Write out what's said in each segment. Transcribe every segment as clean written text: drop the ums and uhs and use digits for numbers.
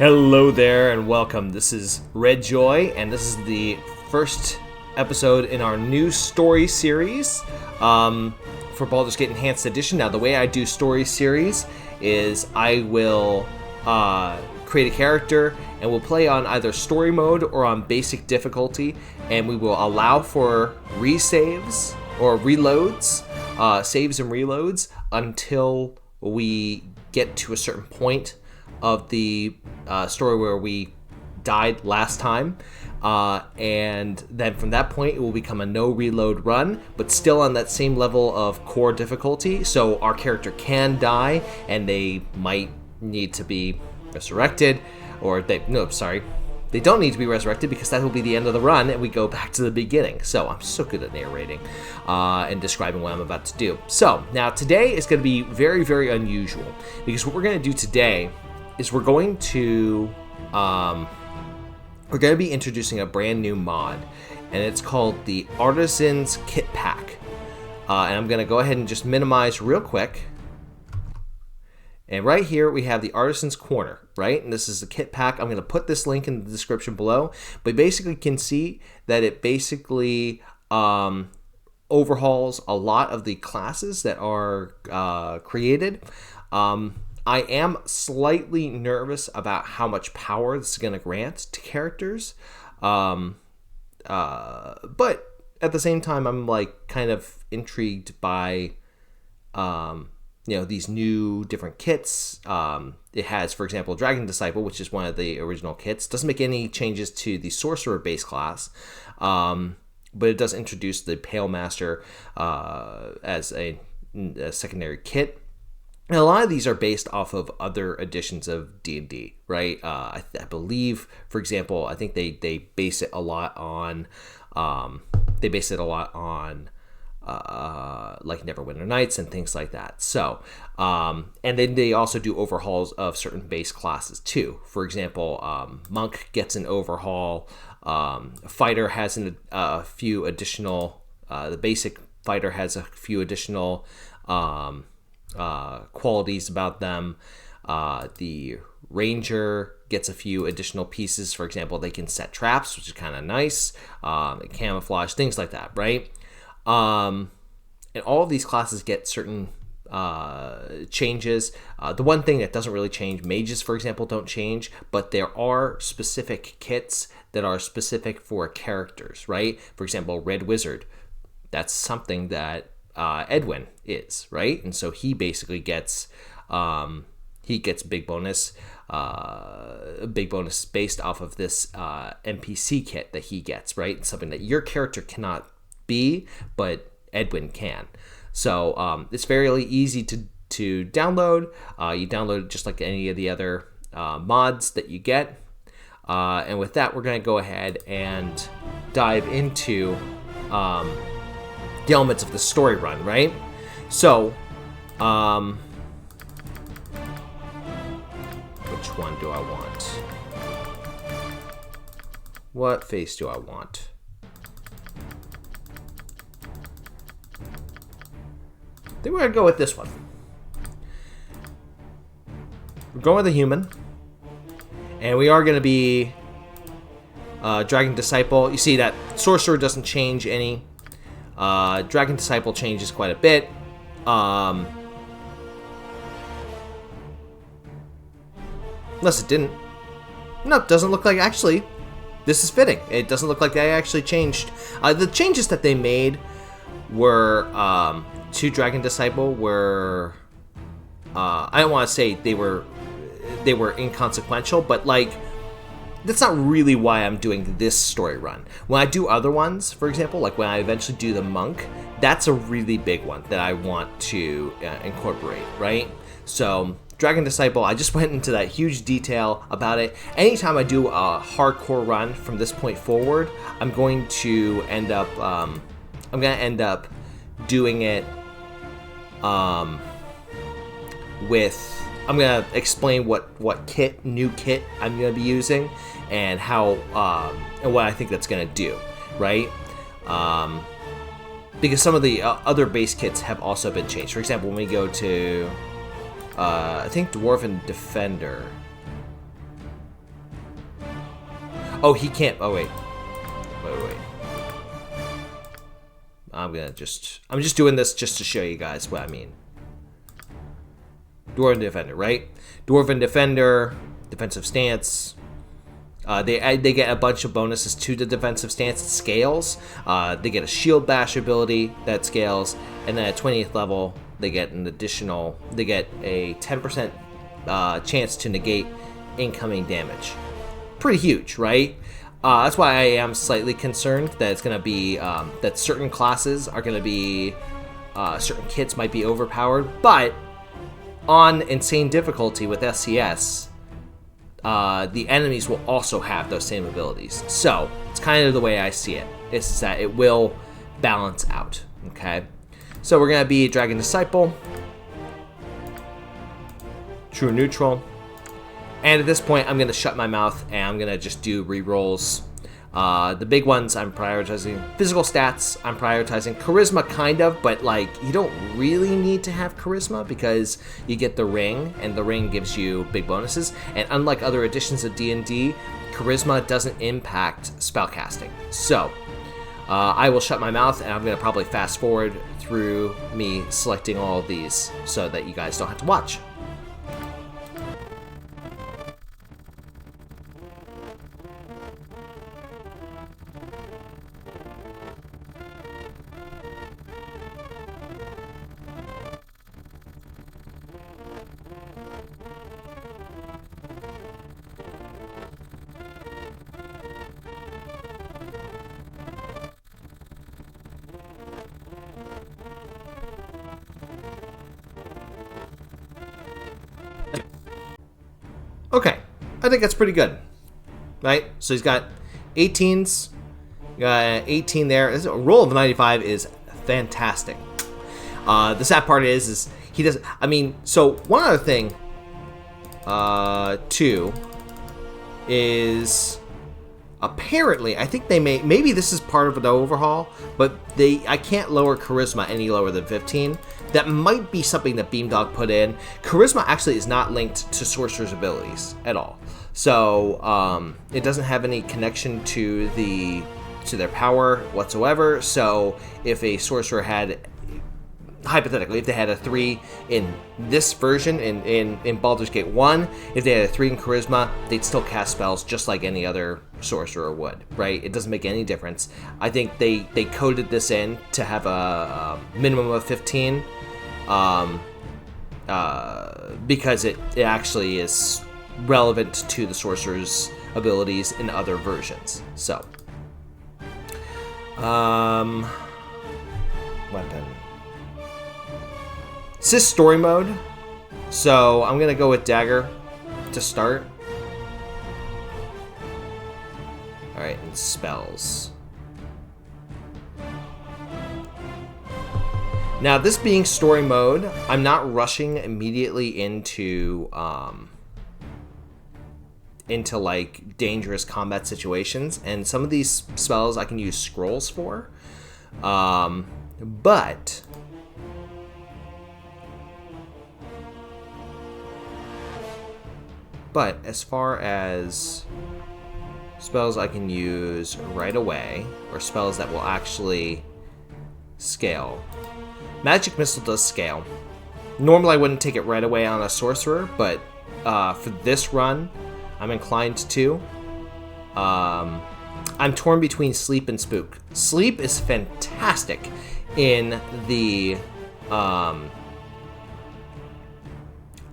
Hello there and welcome. This is Red Joy, and this is the first episode in our new story series for Baldur's Gate Enhanced Edition. Now, the way I do story series is I will create a character and we'll play on either story mode or on basic difficulty, and we will allow for resaves or reloads, saves and reloads until we get to a certain point of the story where we died last time, and then from that point it will become a no reload run, but still on that same level of core difficulty. So our character can die and they might need to be resurrected, or they don't need to be resurrected because that will be the end of the run and we go back to the beginning. So I'm so good at narrating and describing what I'm about to do. So now today is going to be very, very unusual, because what we're going to do today is we're going to be introducing a brand new mod, and it's called the Artisan's Kitpack. And I'm going to go ahead and just minimize real quick. And right here we have the Artisan's Corner, right? And this is the Kitpack. I'm going to put this link in the description below. But basically can see that it basically overhauls a lot of the classes that are created. I am slightly nervous about how much power this is going to grant to characters, but at the same time, I'm like kind of intrigued by these new different kits. It has, for example, Dragon Disciple, which is one of the original kits. Doesn't make any changes to the Sorcerer base class, but it does introduce the Pale Master as a secondary kit. And a lot of these are based off of other editions of D&D, right? I believe, for example, I think they base it a lot on like Neverwinter Nights and things like that. So, and then they also do overhauls of certain base classes too. For example, Monk gets an overhaul. Fighter has a few additional. The basic fighter has a few additional qualities about them. The Ranger gets a few additional pieces. For example, they can set traps, which is kind of nice. Camouflage, things like that, right? And all of these classes get certain changes. The one thing that doesn't really change, mages, for example, don't change, but there are specific kits that are specific for characters, right? For example, Red Wizard, that's something that Edwin is, right? And so he basically gets big bonus based off of this NPC kit that he gets, right? It's something that your character cannot be, but Edwin can. So it's fairly easy to download. You download it just like any of the other mods that you get. And with that, we're going to go ahead and dive into the elements of the story run, right? So, which one do I want? What face do I want? I think we're going to go with this one. We're going with a human. And we are going to be Dragon Disciple. You see that Sorcerer doesn't change any. Dragon Disciple changes quite a bit. Unless it didn't. No, it doesn't look like, actually, this is fitting. It doesn't look like they actually changed. The changes that they made were to Dragon Disciple were, I don't want to say they were inconsequential, but like, that's not really why I'm doing this story run. When I do other ones, for example, like when I eventually do the Monk, that's a really big one that I want to incorporate, right? So Dragon Disciple, I just went into that huge detail about it. Anytime I do a hardcore run from this point forward, I'm going to end up doing it with. I'm going to explain what new kit I'm going to be using and how and what I think that's going to do, right? Because some of the other base kits have also been changed. For example, when we go to I think Dwarven Defender, Oh, he can't. Oh, wait. Wait. I'm just doing this just to show you guys what I mean. Dwarven Defender, right? Dwarven Defender, defensive stance. They get a bunch of bonuses to the defensive stance. It scales. They get a shield bash ability that scales, and then at 20th level, they get an additional. They get a 10% chance to negate incoming damage. Pretty huge, right? That's why I am slightly concerned that it's going to be that certain classes are going to be certain kits might be overpowered, but on insane difficulty with SCS, the enemies will also have those same abilities. So it's kind of the way I see it. Is that it will balance out. Okay, so we're going to be Dragon Disciple, True Neutral. And at this point, I'm going to shut my mouth and I'm going to just do rerolls. The big ones, I'm prioritizing physical stats. I'm prioritizing charisma, kind of, but like you don't really need to have charisma because you get the ring, and the ring gives you big bonuses. And unlike other editions of D&D, charisma doesn't impact spellcasting. So I will shut my mouth, and I'm going to probably fast forward through me selecting all of these so that you guys don't have to watch. Okay, I think that's pretty good, right? So he's got 18s, got 18 there. A roll of 95 is fantastic. The sad part is he doesn't. I mean, so one other thing, too, is apparently I think they maybe this is part of an overhaul, but I can't lower charisma any lower than 15. That might be something that Beamdog put in. Charisma actually is not linked to sorcerer's abilities at all, so it doesn't have any connection to their power whatsoever. So if a sorcerer had, hypothetically, if they had a 3 in this version in Baldur's Gate 1, if they had a 3 in charisma, they'd still cast spells just like any other sorcerer would, right? It doesn't make any difference. I think they coded this in to have a minimum of 15 because it actually is relevant to the sorcerer's abilities in other versions. So weapon. This is story mode, so I'm gonna go with dagger to start. Alright, and spells. Now, this being story mode, I'm not rushing immediately into like dangerous combat situations, and some of these spells I can use scrolls for, but as far as spells I can use right away, or spells that will actually scale, Magic Missile does scale. Normally I wouldn't take it right away on a sorcerer, but for this run, I'm inclined to. I'm torn between Sleep and Spook. Sleep is fantastic in the...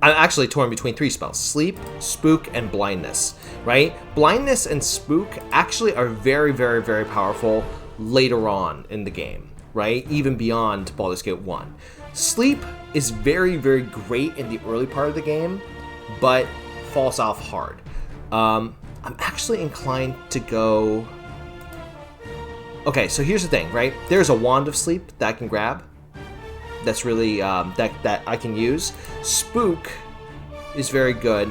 I'm actually torn between 3 spells: Sleep, Spook, and Blindness, right? Blindness and Spook actually are very, very, very powerful later on in the game, right? Even beyond Baldur's Gate 1. Sleep is very, very great in the early part of the game, but falls off hard. I'm actually inclined to go... Okay, so here's the thing, right? There's a Wand of Sleep that I can grab. That's really, that I can use. Spook is very good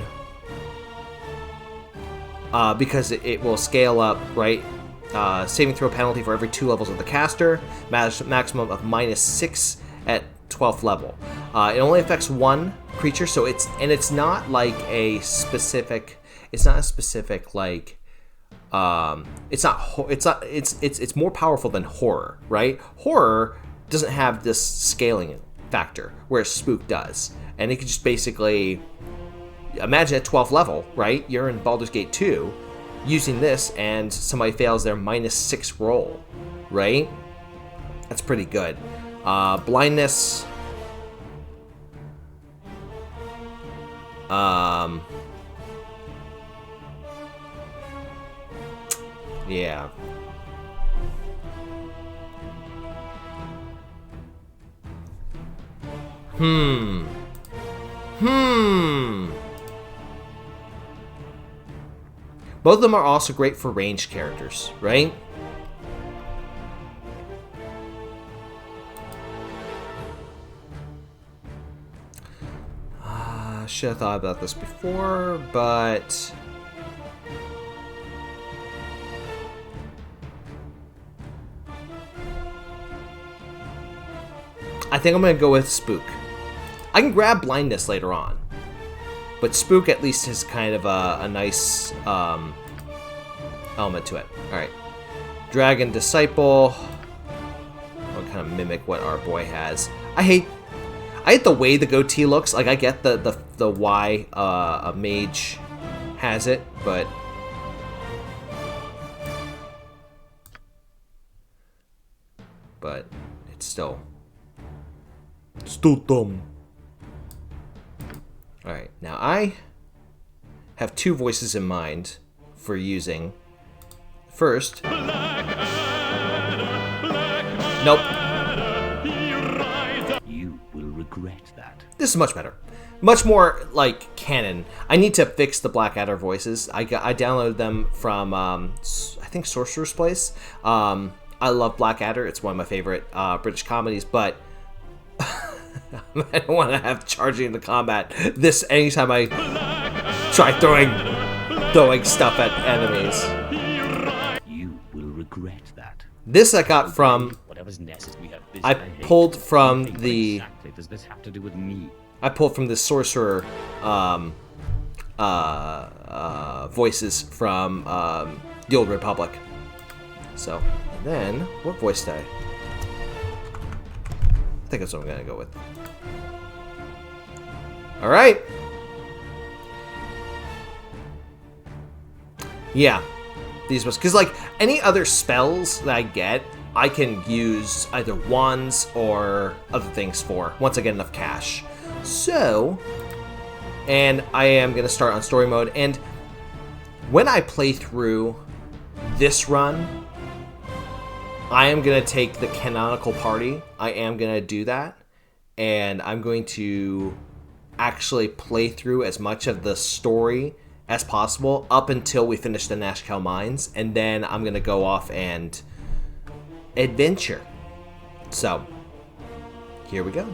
because it will scale up, right? Saving throw penalty for every 2 levels of the caster, maximum of -6 at 12th level. It only affects 1 creature, so it's not like a specific. It's not a specific like It's more powerful than horror, right? Horror doesn't have this scaling factor, whereas spook does, and it can just basically imagine at 12th level, right? You're in Baldur's Gate 2, using this, and somebody fails their -6 roll, right? That's pretty good. Blindness. Yeah. Both of them are also great for ranged characters, right? Should have thought about this before, but I think I'm going to go with Spook. I can grab Blindness later on, but Spook at least has kind of a nice element to it. Alright. Dragon Disciple. I'll kind of mimic what our boy has. I hate the way the goatee looks. Like, I get the why a mage has it, but it's still dumb. Alright, now I have two voices in mind for using. First. Nope. You will regret that. This is much better. Much more like canon. I need to fix the Blackadder voices. I downloaded them from, I think, Sorcerer's Place. I love Blackadder. It's one of my favorite British comedies, but I don't want to have charging into combat this anytime I try throwing stuff at enemies. You will regret that. This I got from. Whatever's necessary. I pulled from the. Exactly does this have to do with me? I pulled from the sorcerer voices from the Old Republic. So, and then what voice did I think that's what I'm gonna go with. All right. Yeah, these ones, because like any other spells that I get, I can use either wands or other things for once I get enough cash. So, and I am gonna start on story mode, and when I play through this run, I am going to take the canonical party. I am going to do that. And I'm going to actually play through as much of the story as possible up until we finish the Nashkel Mines. And then I'm going to go off and adventure. So, here we go.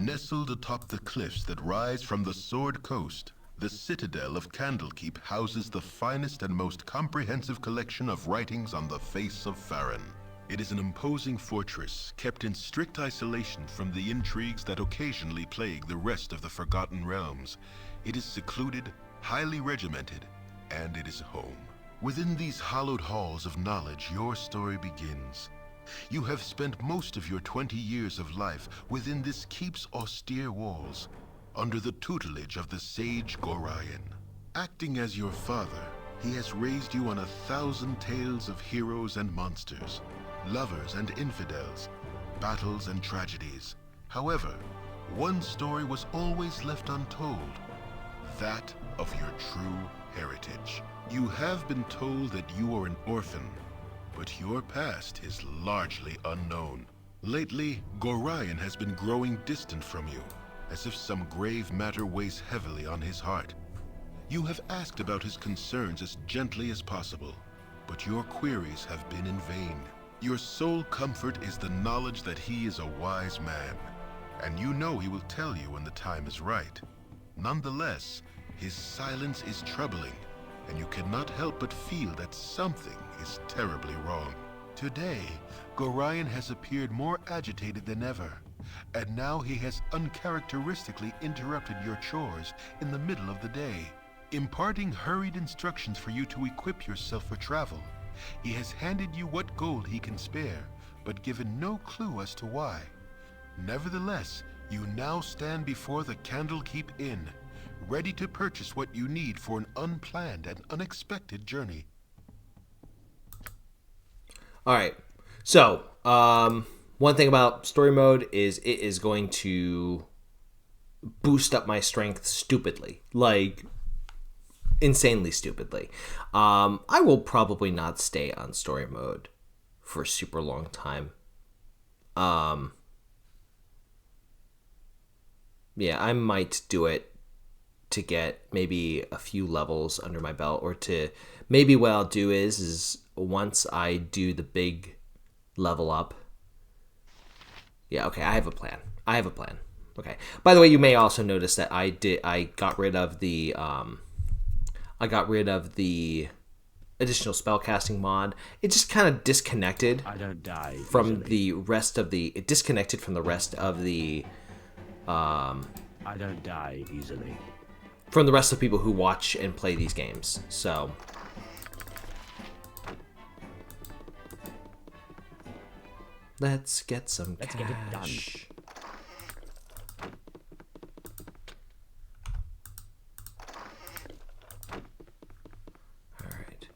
Nestled atop the cliffs that rise from the Sword Coast, the citadel of Candlekeep houses the finest and most comprehensive collection of writings on the face of Faerun. It is an imposing fortress, kept in strict isolation from the intrigues that occasionally plague the rest of the Forgotten Realms. It is secluded, highly regimented, and it is home. Within these hallowed halls of knowledge, your story begins. You have spent most of your 20 years of life within this keep's austere walls, under the tutelage of the sage Gorion. Acting as your father, he has raised you on 1,000 tales of heroes and monsters, lovers and infidels, battles and tragedies. However, one story was always left untold, that of your true heritage. You have been told that you are an orphan, but your past is largely unknown. Lately, Gorion has been growing distant from you, as if some grave matter weighs heavily on his heart. You have asked about his concerns as gently as possible, but your queries have been in vain. Your sole comfort is the knowledge that he is a wise man, and you know he will tell you when the time is right. Nonetheless, his silence is troubling, and you cannot help but feel that something is terribly wrong. Today, Gorion has appeared more agitated than ever, and now he has uncharacteristically interrupted your chores in the middle of the day. imparting hurried instructions for you to equip yourself for travel. He has handed you what gold he can spare, but given no clue as to why. Nevertheless, you now stand before the Candlekeep Inn, ready to purchase what you need for an unplanned and unexpected journey. All right. So, one thing about story mode is it is going to boost up my strength stupidly, like insanely stupidly. I will probably not stay on story mode for a super long time. Yeah, I might do it to get maybe a few levels under my belt, or to maybe what I'll do is once I do the big level up. Yeah, okay, I have a plan. Okay. By the way, you may also notice that I got rid of the additional spellcasting mod. It just kind of disconnected from the rest of the I don't die easily. From the rest of people who watch and play these games. So let's get some cash. Get it done. All right.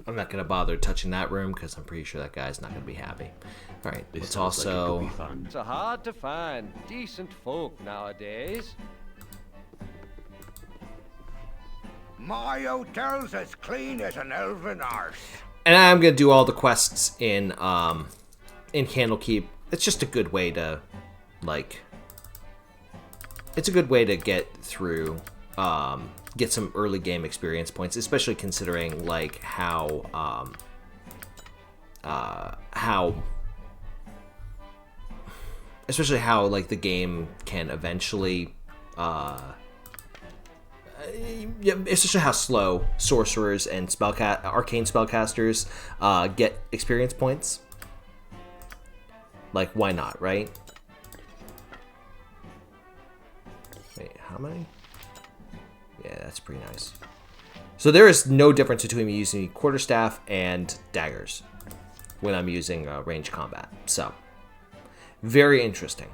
I'm not going to bother touching that room because I'm pretty sure that guy's not going to be happy. All right, it's also... Like it could be fun. It's hard to find decent folk nowadays. My hotel's as clean as an elven arse. And I'm going to do all the quests in Candlekeep. It's just a good way to, like... It's a good way to get through... get some early game experience points, especially considering like how like the game can eventually especially how slow sorcerers and arcane spellcasters get experience points. Like, why not, right? Wait, how many? Yeah, that's pretty nice. So there is no difference between me using quarterstaff and daggers when I'm using range combat. So, very interesting.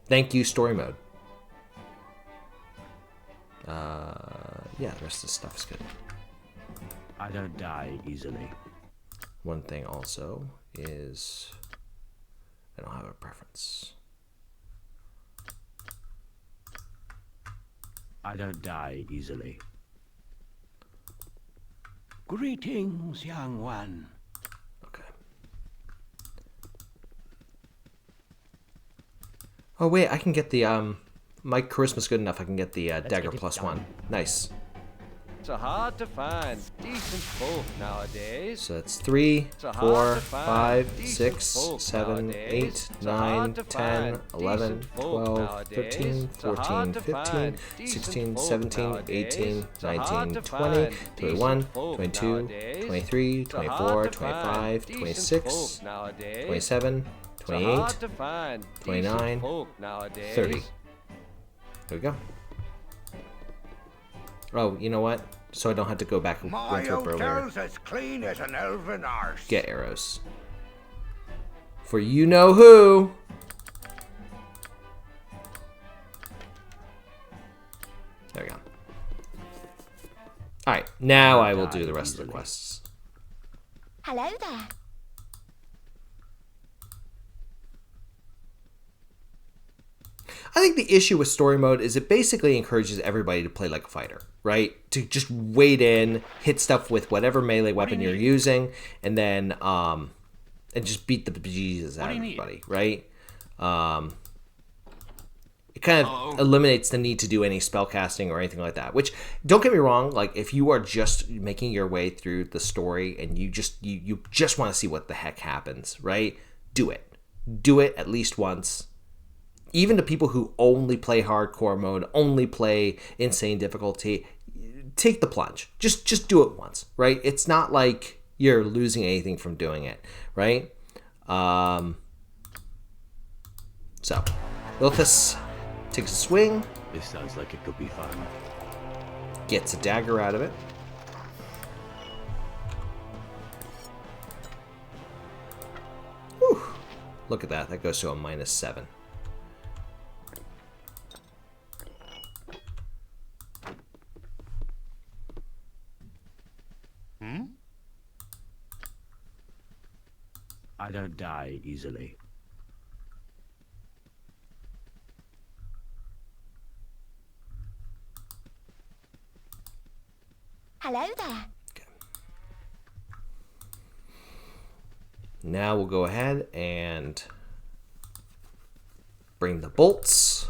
Thank you, story mode. Yeah, the rest of the stuff is good. I don't die easily. One thing also is I don't have a preference. I don't die easily. Greetings, young one. Okay. Oh wait, I can get the my charisma's good enough. I can get the dagger +1. Nice. It's hard to find decent folk nowadays. So that's 3, 4, 5, 6, 7, 8, 9, 10, 11, 12, 13, 14, 15, 16, 17, 18, 19, 20, 21, 22, 23, 24, 25, 26, 27, 28, 29, 30. There we go. Oh, you know what? So I don't have to go back and My through earlier. hotel's as clean as an elven arse. Get arrows. For you know who. There we go. Alright, now I will do the rest of the quests. Hello there. I think the issue with story mode is it basically encourages everybody to play like a fighter, right? To just wade in, hit stuff with whatever melee weapon you're using, and then and just beat the bejesus out of everybody, right? It kind of eliminates the need to do any spellcasting or anything like that. Which, don't get me wrong, like if you are just making your way through the story and you just want to see what the heck happens, right? Do it. Do it at least once. Even to people who only play hardcore mode, only play insane difficulty, take the plunge. Just do it once, right? It's not like you're losing anything from doing it, right? So, Ilthas takes a swing. This sounds like it could be fun. Gets a dagger out of it. Whew. Look at that. That goes to a -7. I don't die easily. Hello there. Now we'll go ahead and bring the bolts.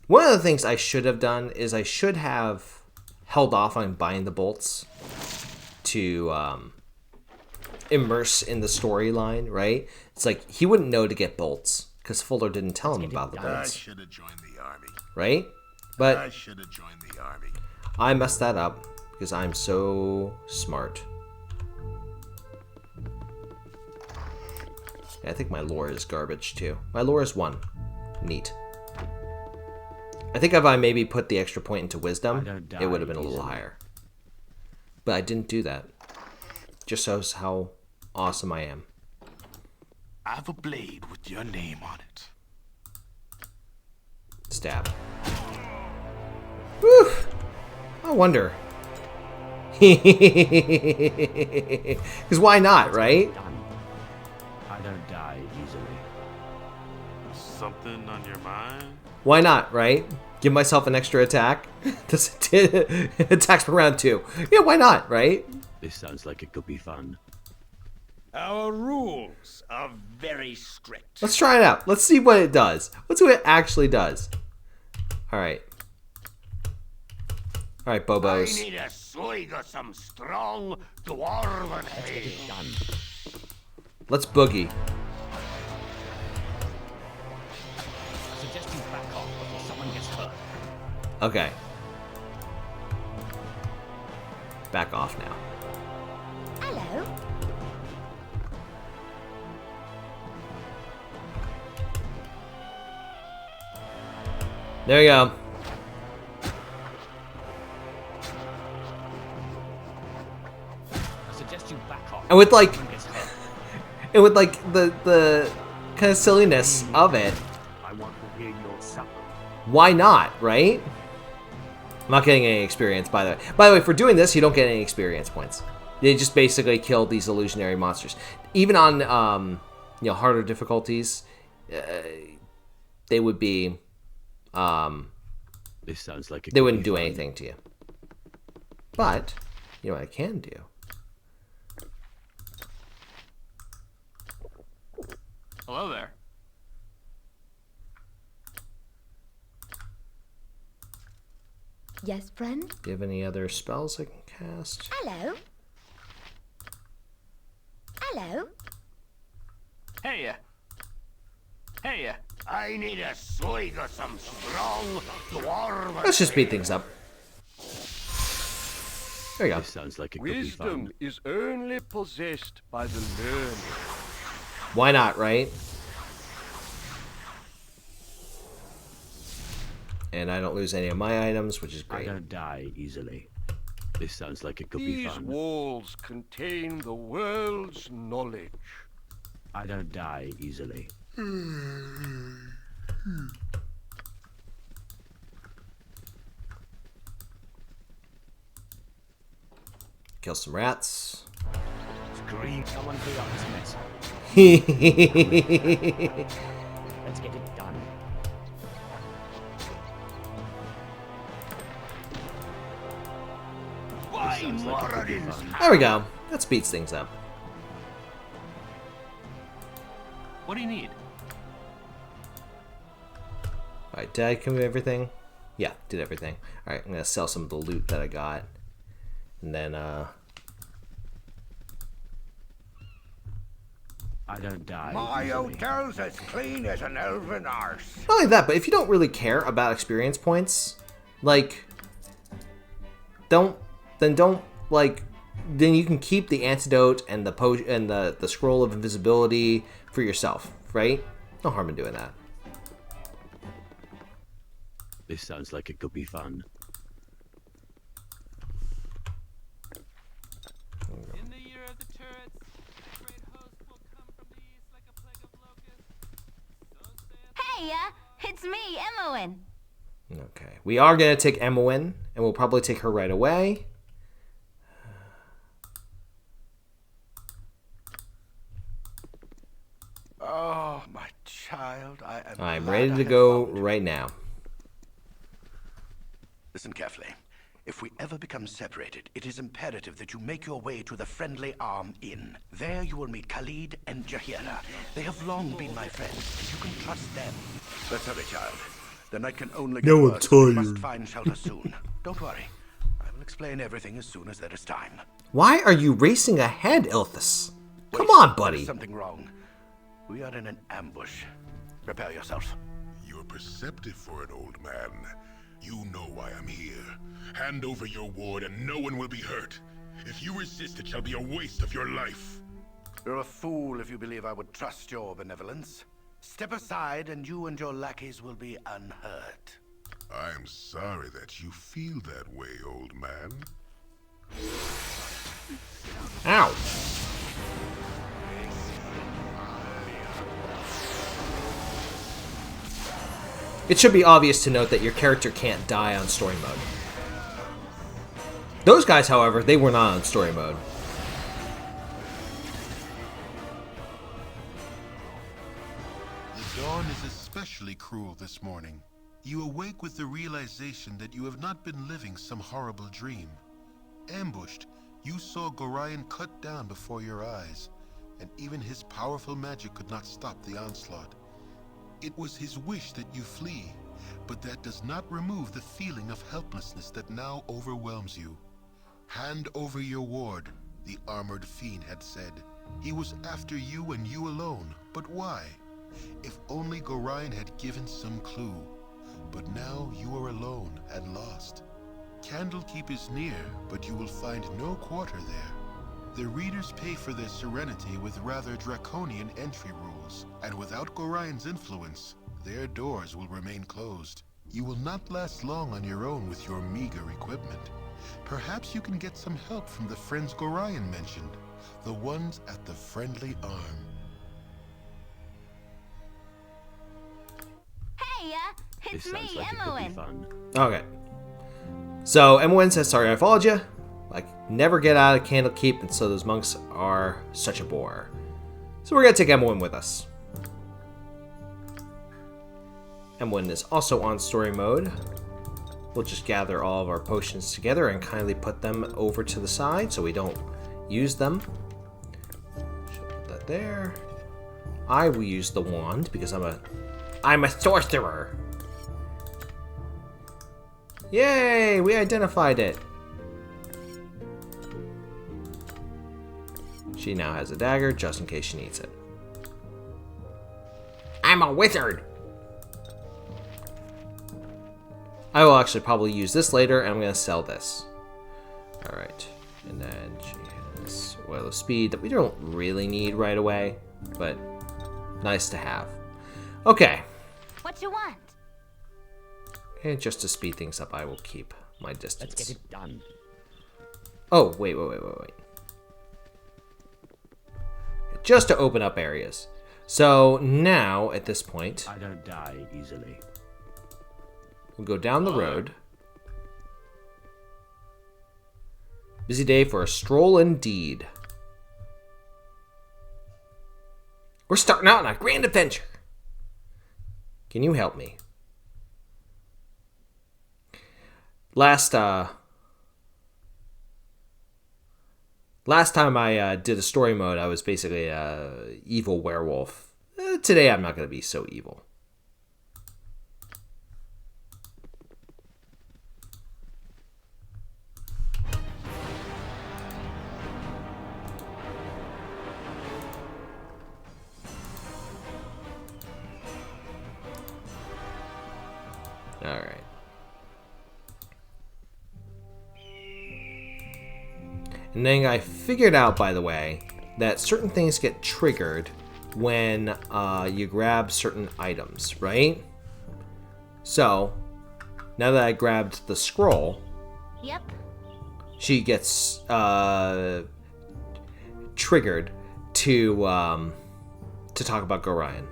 One of the things I should have done is I should have held off on buying the bolts to immerse in the storyline, right? It's like he wouldn't know to get bolts because Fuller didn't tell him about the I bolts, should have joined the army. right? I But should have joined the army. I messed that up because I'm so smart. I think my lore is garbage too. My lore is 1. Neat. I think if I maybe put the extra point into wisdom, it would have been a little higher. But I didn't do that. Just shows how awesome I am. I have a blade with your name on it. Stab. Whew. I wonder. Because why not, right? Done. I don't die easily. Something on your mind? Why not, right? Give myself an extra attack. Attacks per round 2. Yeah, why not, right? This sounds like it could be fun. Our rules are very strict. Let's try it out. Let's see what it does. Let's see what it actually does. Alright. Alright, I Bobos. need a swig of some strong dwarven ale. Done. Let's boogie. I suggest you back off before someone gets hurt. Okay. Back off now. Hello. There you go. I suggest you back off. And with like, Someone gets hurt. and with like the kind of silliness of it, I want to hear your supper. why not, right? I'm not getting any experience, by the way. By the way, for doing this, you don't get any experience points. They just basically kill these illusionary monsters. Even on, harder difficulties, they would be, This sounds like it they could wouldn't be do fun. anything to you. But, you know what I can do? Hello there. Yes, friend. Do you have any other spells I can cast? Hello. Hello. Hey. Hey. I need a swig of some strong dwarven Let's just speed things up. There you go. This sounds like it could be Wisdom fun. is only possessed by the learned. Why not, right? And I don't lose any of my items, which is I great. don't die easily. This sounds like it could be These fun. walls contain the world's knowledge. I don't die easily. Kill some rats. Scream! Someone clear up this mess. Let's get it done. Why Sounds like it could be Moradin's fun. There we go. That speeds things up. What do you need? Alright, did I commit everything? Yeah, did everything. Alright, I'm gonna sell some of the loot that I got. And then, I don't die. My easily. hotel's as clean as an elven arse. Not only that, but if you don't really care about experience points, like, then you can keep the antidote and the potion and the scroll of invisibility for yourself, right? No harm in doing that. This sounds like it could be fun. In the year of the turrets, a great host will come from the east like a plague of locusts. So saith Hey, it's me, Emmowen. Okay, we are gonna take Emmowen, and we'll probably take her right away. Oh, my child, I'm ready to go right now. Listen carefully. If we ever become separated, it is imperative that you make your way to the Friendly Arm Inn. There you will meet Khalid and Jahira. They have long been my friends. You can trust them. Let's hurry, child. The night can only get worse. We must find shelter soon. Don't worry. I will explain everything as soon as there is time. Why are you racing ahead, Ilthas? Come on, buddy. There's something wrong. We are in an ambush. Prepare yourself. You're perceptive for an old man. You know why I'm here. Hand over your ward and no one will be hurt. If you resist, it shall be a waste of your life. You're a fool if you believe I would trust your benevolence. Step aside and you and your lackeys will be unhurt. I'm sorry that you feel that way, old man. Ow. It should be obvious to note that your character can't die on story mode. Those guys, however, they were not on story mode. The dawn is especially cruel this morning. You awake with the realization that you have not been living some horrible dream. Ambushed, you saw Gorion cut down before your eyes, and even his powerful magic could not stop the onslaught. It was his wish that you flee, but that does not remove the feeling of helplessness that now overwhelms you. Hand over your ward, the armored fiend had said. He was after you and you alone, but why? If only Gorion had given some clue. But now you are alone and lost. Candlekeep is near, but you will find no quarter there. The readers pay for their serenity with rather draconian entry rules, and without Gorion's influence, their doors will remain closed. You will not last long on your own with your meager equipment. Perhaps you can get some help from the friends Gorion mentioned, the ones at the Friendly Arm. Hey, it's This me, sounds like it could be Emmowen. fun. Okay. So, Emmowen says, sorry I followed you. Like, never get out of Candlekeep, and so those monks are such a bore. So we're going to take Emmowen with us. Emmowen is also on story mode. We'll just gather all of our potions together and kindly put them over to the side so we don't use them. Should put that there. I will use the wand because I'm a sorcerer. Yay! We identified it. She now has a dagger just in case she needs it. I'm a wizard! I will actually probably use this later, and I'm going to sell this. Alright. And then she has Oil of Speed that we don't really need right away, but nice to have. Okay. What you want? And just to speed things up, I will keep my distance. Let's get it done. Oh, wait. Just to open up areas. So now, at this point, I don't die easily. we'll go down the road. Busy day for a stroll indeed. We're starting out on a grand adventure. Can you help me? Last time I did a story mode, I was basically a evil werewolf. Today I'm not going to be so evil. And then I figured out, by the way, that certain things get triggered when you grab certain items, right? So, now that I grabbed the scroll, Yep. she gets triggered to talk about Gorion.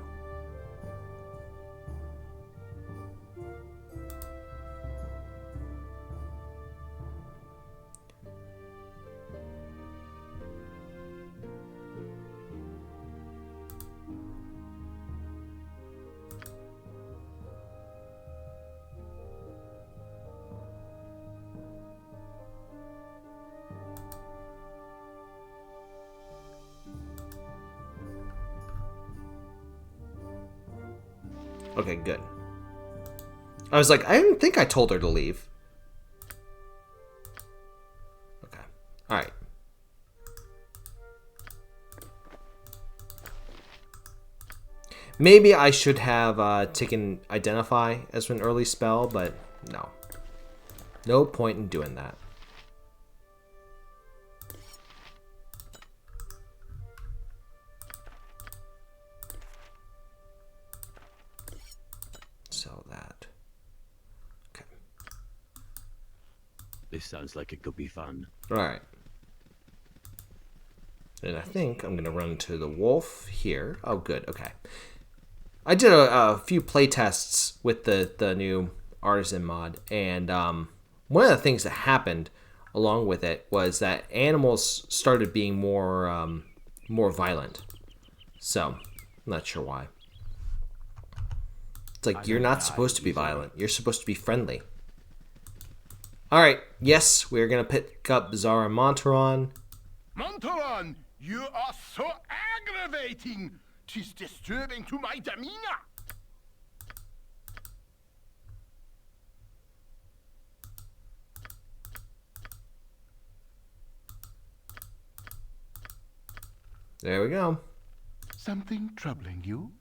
Okay, good. I was like, I didn't think I told her to leave. Okay. Alright. Maybe I should have taken Identify as an early spell, but no. No point in doing that. Sell that. Okay. This sounds like it could be fun. Alright. And I think I'm going to run to the wolf here. Oh, good. Okay. I did a few play tests with the new Artisan mod, and one of the things that happened along with it was that animals started being more violent. So, I'm not sure why. It's like, you're not supposed to be violent. You're supposed to be friendly. Alright, yes, we're going to pick up Zar and Montaron. Montaron, you are so aggravating. 'Tis disturbing to my demeanor. There we go. Something troubling you?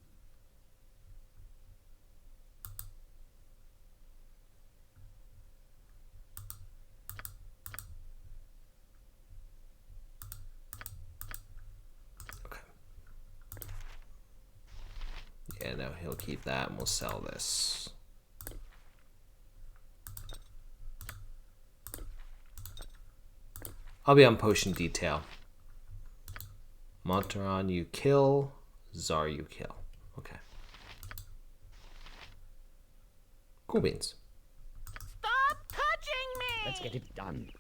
Yeah, no, he'll keep that and we'll sell this. I'll be on potion detail. Montaron, you kill. Zar, you kill. Okay. Cool beans. Stop touching me! Let's get it done.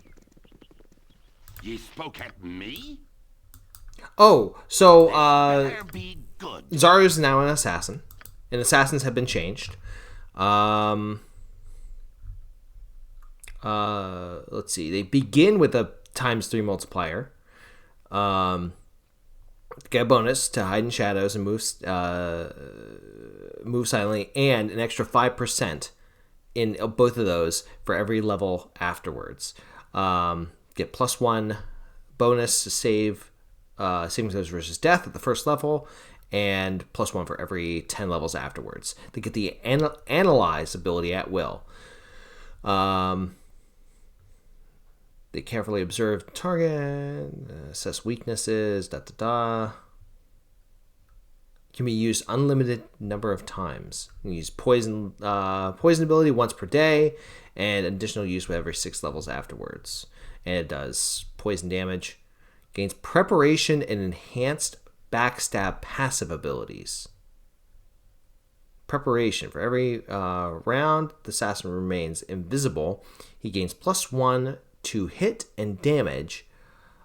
Ye spoke at me? Oh, so Better be good. Zar is now an assassin, and assassins have been changed. Let's see. They begin with a ×3 multiplier. Get a bonus to hide in shadows and move silently, and an extra 5% in both of those for every level afterwards. Get +1 bonus to save saving throws versus death at the first level, and +1 for every 10 levels afterwards. They get the analyze ability at will. They carefully observe the target, assess weaknesses, Can be used unlimited number of times. You can use poison ability once per day, and additional use with every 6 levels afterwards. And it does poison damage. Gains preparation and enhanced backstab passive abilities. Preparation. For every round, the assassin remains invisible. He gains +1 to hit and damage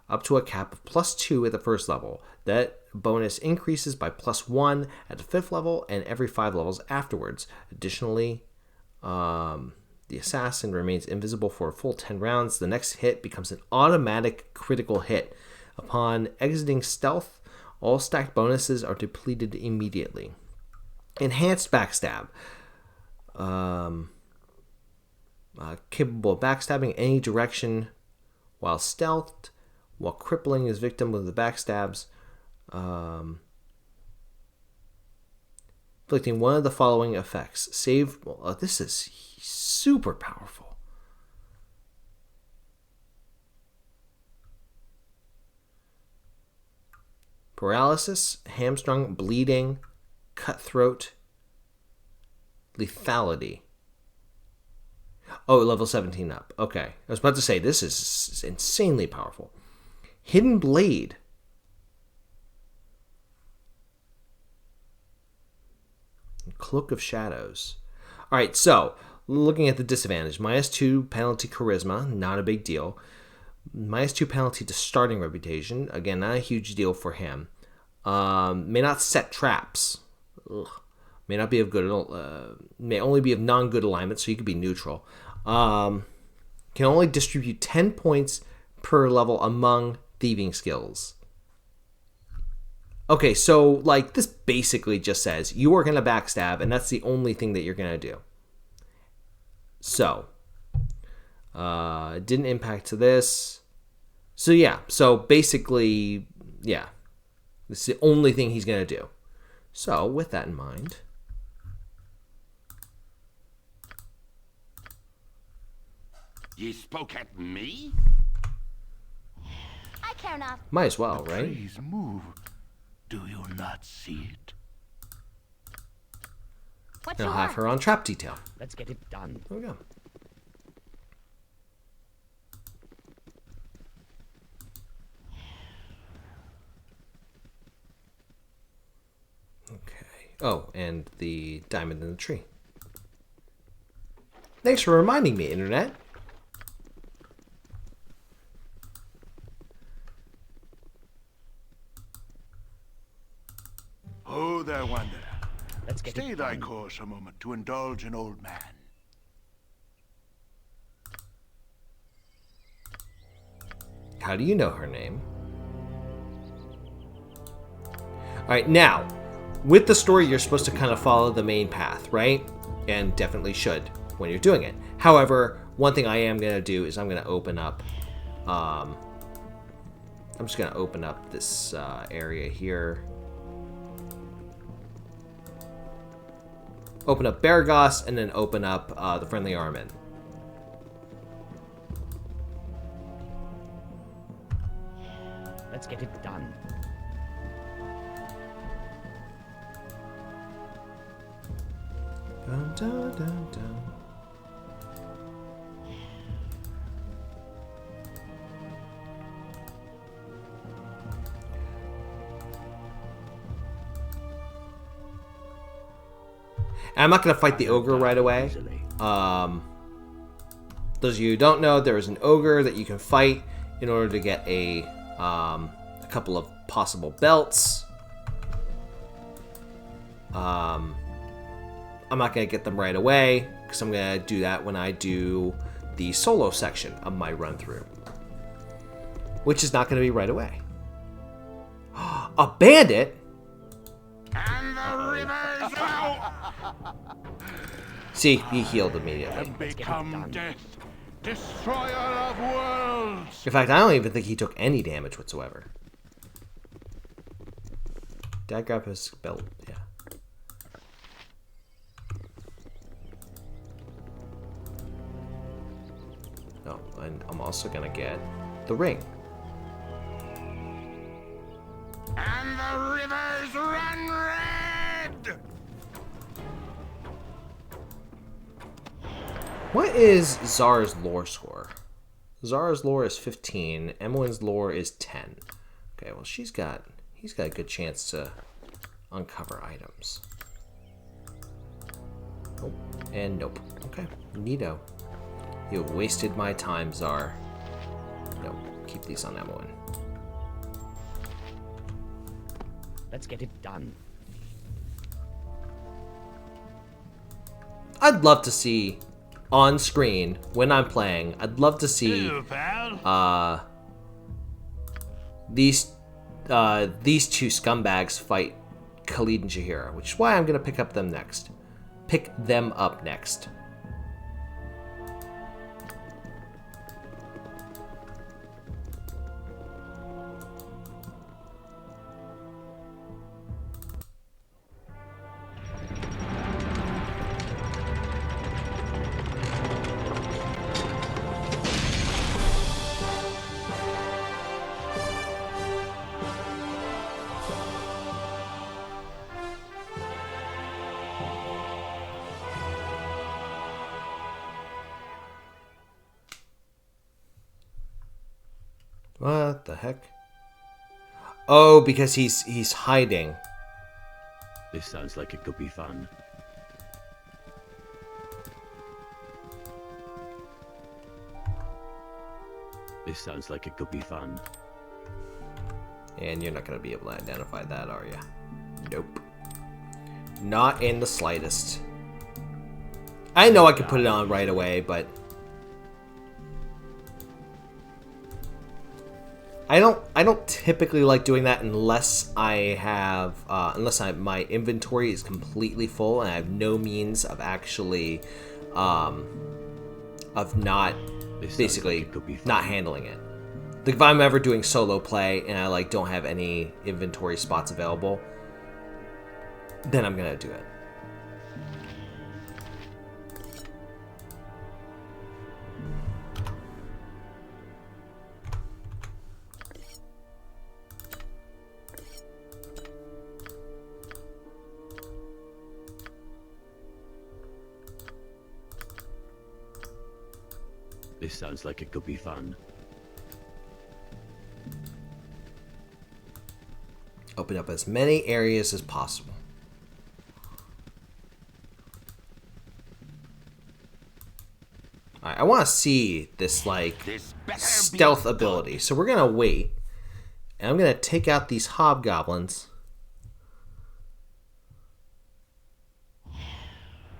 up to a cap of +2 at the first level. That bonus increases by +1 at the 5th level and every 5 levels afterwards. Additionally, the assassin remains invisible for a full 10 rounds. The next hit becomes an automatic critical hit. Upon exiting stealth, all stacked bonuses are depleted immediately. Enhanced backstab. Capable of backstabbing any direction while stealthed, while crippling his victim with the backstabs. Inflicting one of the following effects. Save. This is super powerful. paralysis, hamstrung, bleeding, cutthroat, lethality. Oh, level 17 up. Okay. I was about to say, this is insanely powerful. Hidden Blade. Cloak of Shadows. Alright, so, looking at the disadvantage. -2 penalty charisma, not a big deal. -2 penalty to starting reputation. Again, not a huge deal for him. May not set traps. Ugh. May not be of good. May only be of non-good alignment, so you could be neutral. Can only distribute 10 points per level among thieving skills. Okay, so like this basically just says you are gonna backstab, and that's the only thing that you're gonna do. So, it didn't impact to this. So yeah, so basically, yeah, this is the only thing he's gonna do. So with that in mind. Ye spoke at me? I care not. Might as well, The right? trees move. Do you not see it? What And you I'll have want? her on trap detail. Let's get it done. There we go. Okay. Oh, and the diamond in the tree. Thanks for reminding me, Internet. Oh, there, wanderer. Let's get Stay it thy done. course a moment to indulge an old man. How do you know her name? Alright, now, with the story, you're supposed to kind of follow the main path, right? And definitely should when you're doing it. However, one thing I am going to do is I'm going to open up... I'm just going to open up this area here. Open up Baragos, and then open up the Friendly Armin. Let's get it done. Dun, dun, dun, dun. And I'm not going to fight the ogre right away. Those of you who don't know, there is an ogre that you can fight in order to get a couple of possible belts. I'm not going to get them right away, because I'm going to do that when I do the solo section of my run-through. Which is not going to be right away. A bandit? And the rivers out See, he healed immediately. and become death, destroyer of worlds. In fact, I don't even think he took any damage whatsoever. Did I grab his belt? Yeah. Oh, and I'm also gonna get the ring. And the rivers run red. What is Zar's lore score? Zar's lore is 15. Emmeline's lore is 10. Okay, well he's got a good chance to uncover items. Nope. And nope. Okay, neato. You wasted my time, Zar. No, keep these on Emmeline. Let's get it done. I'd love to see on screen when I'm playing. I'd love to see these two scumbags fight Khalid and Jaheira, which is why I'm gonna pick them up next. What the heck? Oh, because he's hiding. This sounds like it could be fun. This sounds like it could be fun. And you're not going to be able to identify that, are you? Nope. Not in the slightest. I know I could put it on right away, but I don't typically like doing that unless I have my inventory is completely full and I have no means of actually of not basically not handling it. Like if I'm ever doing solo play and I like don't have any inventory spots available, then I'm gonna do it. This sounds like it could be fun. Open up as many areas as possible. Alright, I want to see this, like, stealth ability. So we're going to wait. And I'm going to take out these hobgoblins.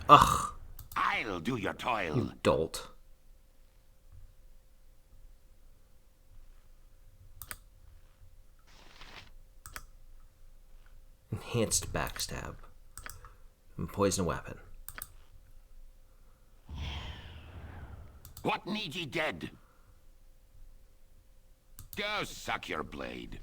Ugh. I'll do your toil. You dolt. Enhanced backstab. And poison weapon. What need ye dead? Go suck your blade.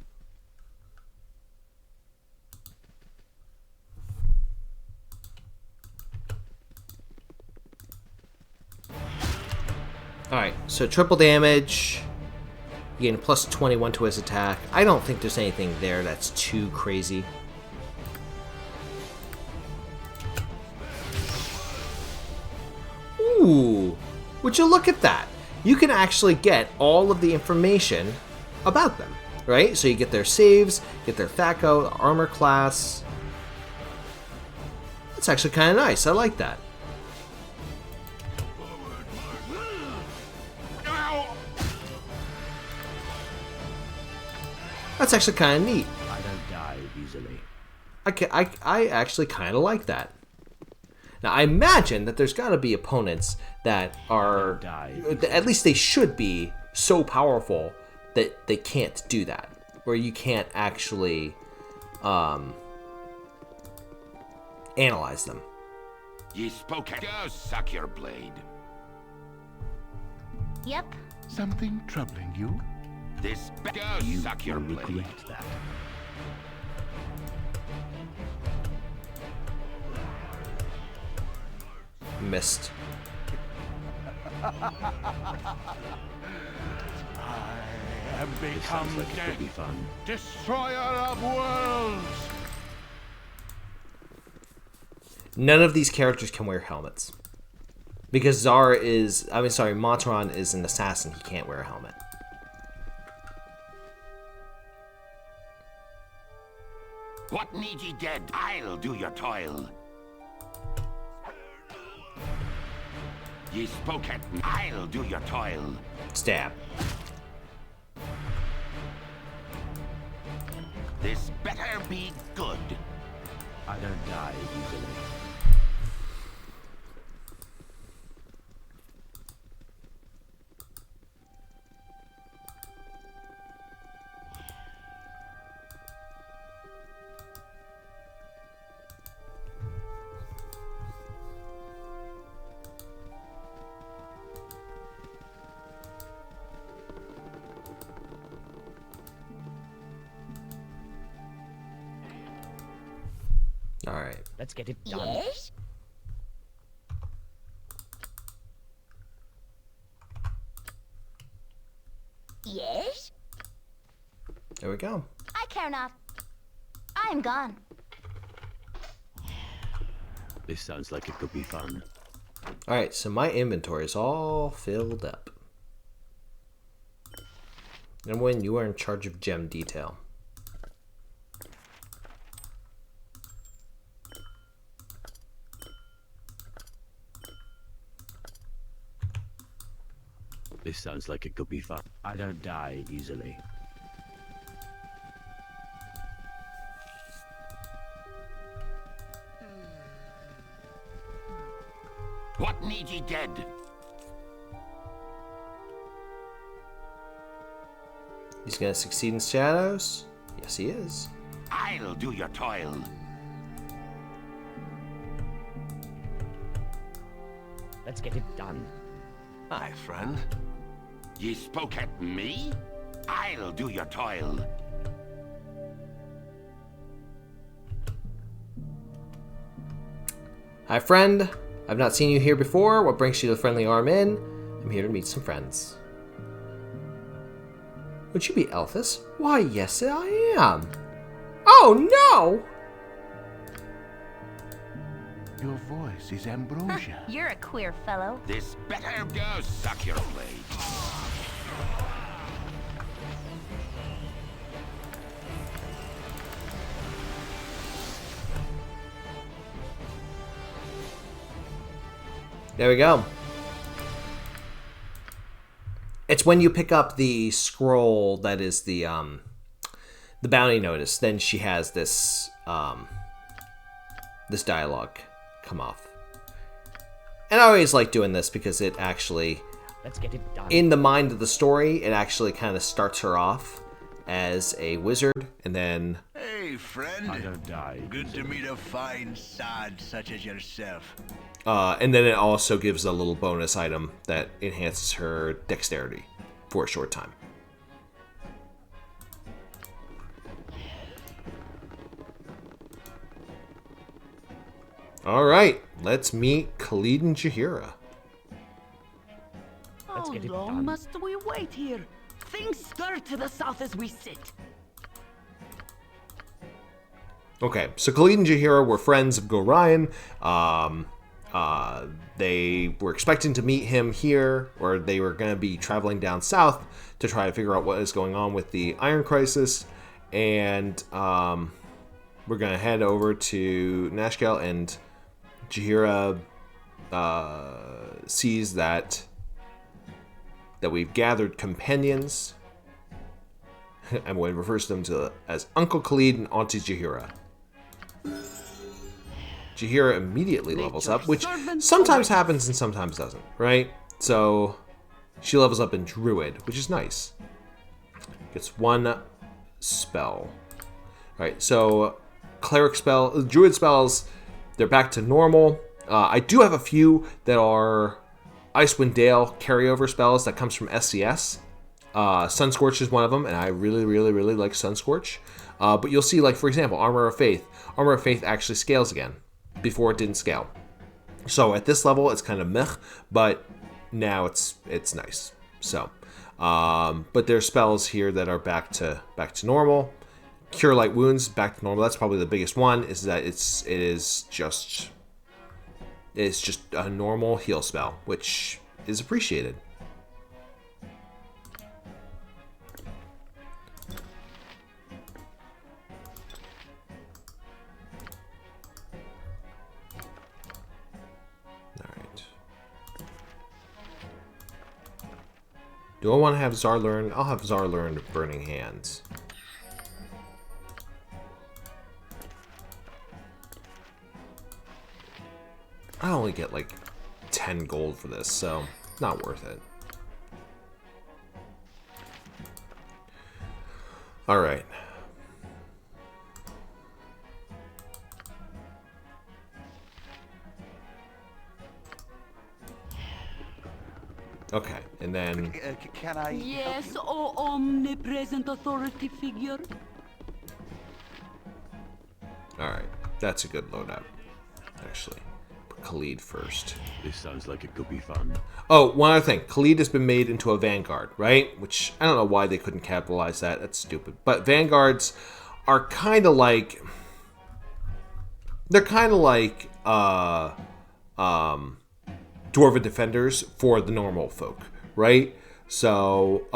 Alright, so triple damage. You gain plus 21 to his attack. I don't think there's anything there that's too crazy. Ooh, would you look at that? You can actually get all of the information about them, right? So you get their saves, get their THAC0, armor class. That's actually kind of nice. I like that. That's actually kind of neat. I don't die easily. I actually kind of like that. Now, I imagine that there's got to be opponents that are, at least they should be, so powerful that they can't do that. Where you can't actually analyze them. Ye spoke. Go suck your blade. Yep. Something troubling you? This go suck your blade. That. Missed. I have become Like it could be fun. destroyer of worlds. None of these characters can wear helmets. Because Montaron is an assassin, he can't wear a helmet. What need ye dead? I'll do your toil. Ye spoke at me. I'll do your toil. Stab. This better be good. I don't die easily. All right. Let's get it done. Yes? Yes? There we go. I care not. I am gone. This sounds like it could be fun. All right, so my inventory is all filled up. And when you are in charge of gem detail. This sounds like it could be fun. I don't die easily. What need ye dead? He's gonna succeed in shadows? Yes, he is. I'll do your toil. Let's get it done. Aye, friend. Ye spoke at me? I'll do your toil. Hi, friend. I've not seen you here before. What brings you to the Friendly Arm Inn? I'm here to meet some friends. Would you be Ilthas? Why, yes, I am. Oh, no! Your voice is ambrosia. You're a queer fellow. This better go suck your blade. There we go. It's when you pick up the scroll that is the bounty notice, then she has this this dialogue come off. And I always like doing this because it actually, Let's get it done. in the mind of the story, it actually kind of starts her off as a wizard, and then Hey, friend. I don't die. Good to meet a fine sod such as yourself. and then it also gives a little bonus item that enhances her dexterity for a short time. All right, let's meet Khalid and Jahira. Let's How get it long done. must we wait here? Things stir to the south as we sit. Okay, so Khalid and Jahira were friends of Gorion. They were expecting to meet him here, or they were going to be traveling down south to try to figure out what is going on with the Iron Crisis. And we're going to head over to Nashkel, and Jahira sees that we've gathered companions, and when refers to them as Uncle Khalid and Auntie Jahira. Jahira immediately levels up, which sometimes happens and sometimes doesn't, right? So she levels up in Druid, which is nice. Gets one spell. Alright, so Cleric spell, Druid spells, they're back to normal. I do have a few that are Icewind Dale carryover spells that comes from SCS. Sunscorch is one of them, and I really, really, really like Sunscorch. But you'll see, like, for example, Armor of Faith. Armor of Faith actually scales again. Before it didn't scale. So at this level, it's kind of meh, but now it's nice. So, but there's spells here that are back to normal. Cure Light Wounds, back to normal. That's probably the biggest one, is that it's just a normal heal spell, which is appreciated. Do I want to have Zar learn? I'll have Zar learn Burning Hands. I only get like 10 gold for this, so not worth it. All right. Okay, and then... Can I... Yes, oh omnipresent authority figure. Alright, that's a good loadout, actually. Put Khalid first. This sounds like it could be fun. Oh, one other thing. Khalid has been made into a Vanguard, right? Which, I don't know why they couldn't capitalize that. That's stupid. But Vanguards are kind of like... They're kind of like... Dwarven Defenders for the normal folk, right? So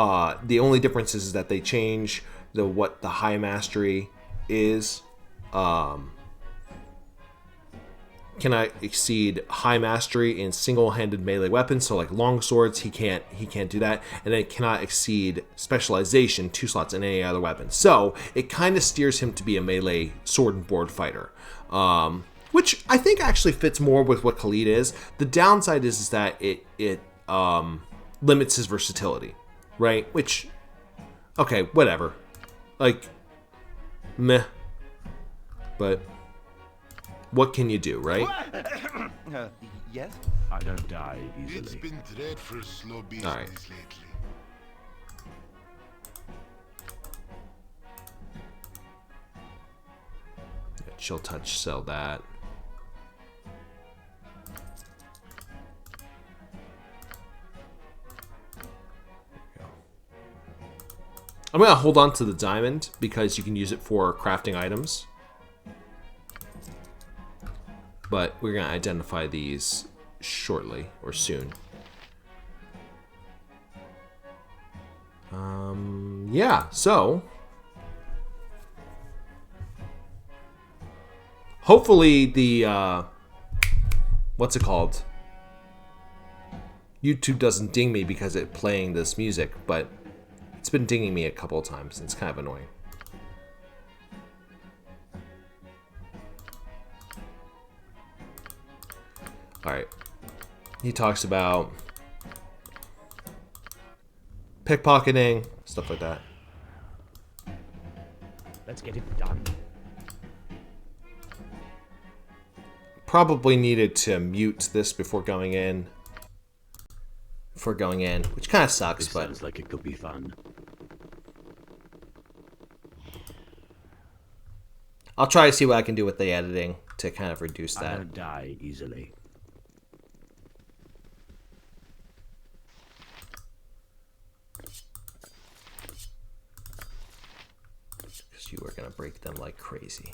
the only difference is that they change what the high mastery is. Cannot exceed high mastery in single-handed melee weapons, so like long swords, he can't do that, and then it cannot exceed specialization 2 slots in any other weapon. So it kind of steers him to be a melee sword and board fighter, which I think actually fits more with what Khalid is. The downside is that it limits his versatility, right? Which, okay, whatever, like, meh, but what can you do, right? Yes? I don't die easily. It's been dreadful slow business Alright. lately. Chill touch, sell that. I'm gonna hold on to the diamond because you can use it for crafting items. But we're gonna identify these shortly or soon. Yeah, so hopefully the what's it called? YouTube doesn't ding me because it's playing this music, but it's been dinging me a couple of times. It's kind of annoying. Alright. He talks about pickpocketing, stuff like that. Let's get it done. Probably needed to mute this before going in. Which kind of sucks, This but sounds like it could be fun. I'll try to see what I can do with the editing to kind of reduce I that. don't die easily. Because you are going to break them like crazy.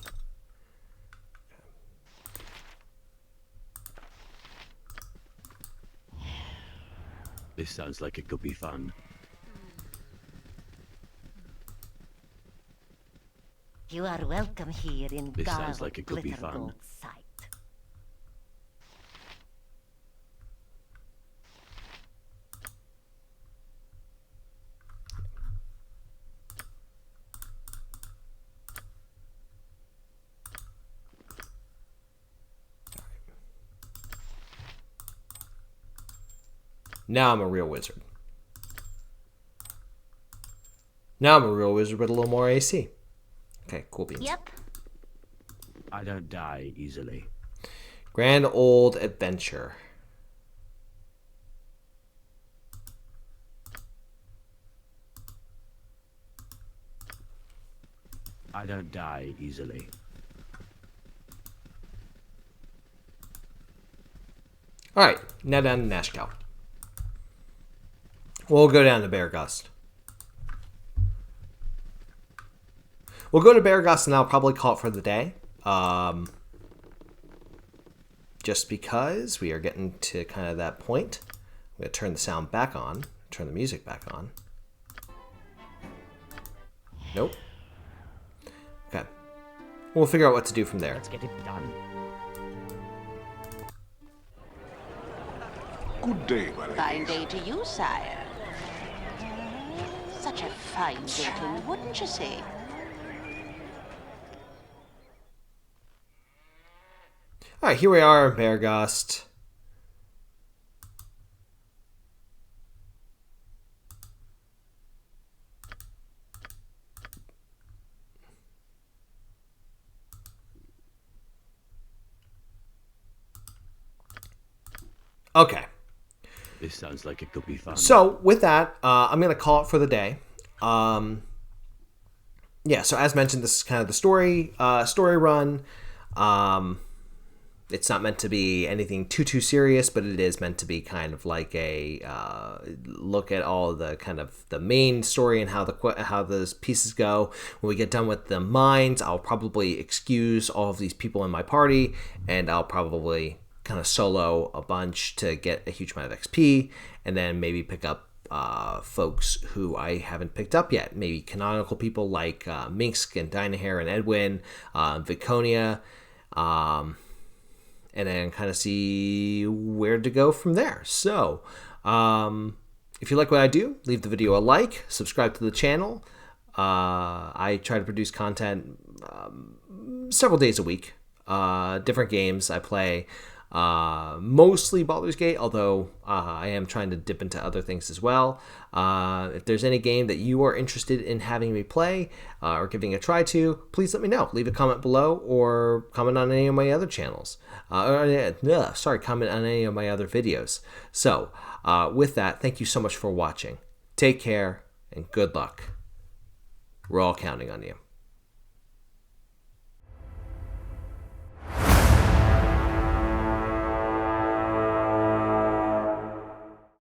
This sounds like it could be fun. You are welcome here in This Gar sounds like it could be fun. Glittergold's sight. Now I'm a real wizard. Now I'm a real wizard with a little more AC. Okay, cool beans. Yep. I don't die easily. Grand Old Adventure. I don't die easily. Alright, now down to Nashkel. We'll go down to Beargust. We'll go to Beargust and I'll probably call it for the day. Just because we are getting to kind of that point. I'm going to turn the sound back on. Turn the music back on. Nope. Okay. We'll figure out what to do from there. Let's get it done. Good day, Fine day to you, sire. Such a fine gentleman, wouldn't you say? Alright, here we are in Beargust. Okay. This sounds like it could be fun. So, with that, I'm going to call it for the day. Yeah, so as mentioned, this is kind of the story run. It's not meant to be anything too serious, but it is meant to be kind of like a look at all the kind of the main story and how those pieces go. When we get done with the mines, I'll probably excuse all of these people in my party, and I'll probably kind of solo a bunch to get a huge amount of XP, and then maybe pick up folks who I haven't picked up yet. Maybe canonical people like Minsk and Dynahair and Edwin, Viconia, and then kind of see where to go from there. So, if you like what I do, leave the video a like, subscribe to the channel. I try to produce content several days a week. Different games I play. Mostly Baldur's Gate, although I am trying to dip into other things as well. If there's any game that you are interested in having me play or giving a try to, please let me know. Leave a comment below or comment on any of my other channels. Comment on any of my other videos. So, with that, thank you so much for watching. Take care and good luck. We're all counting on you.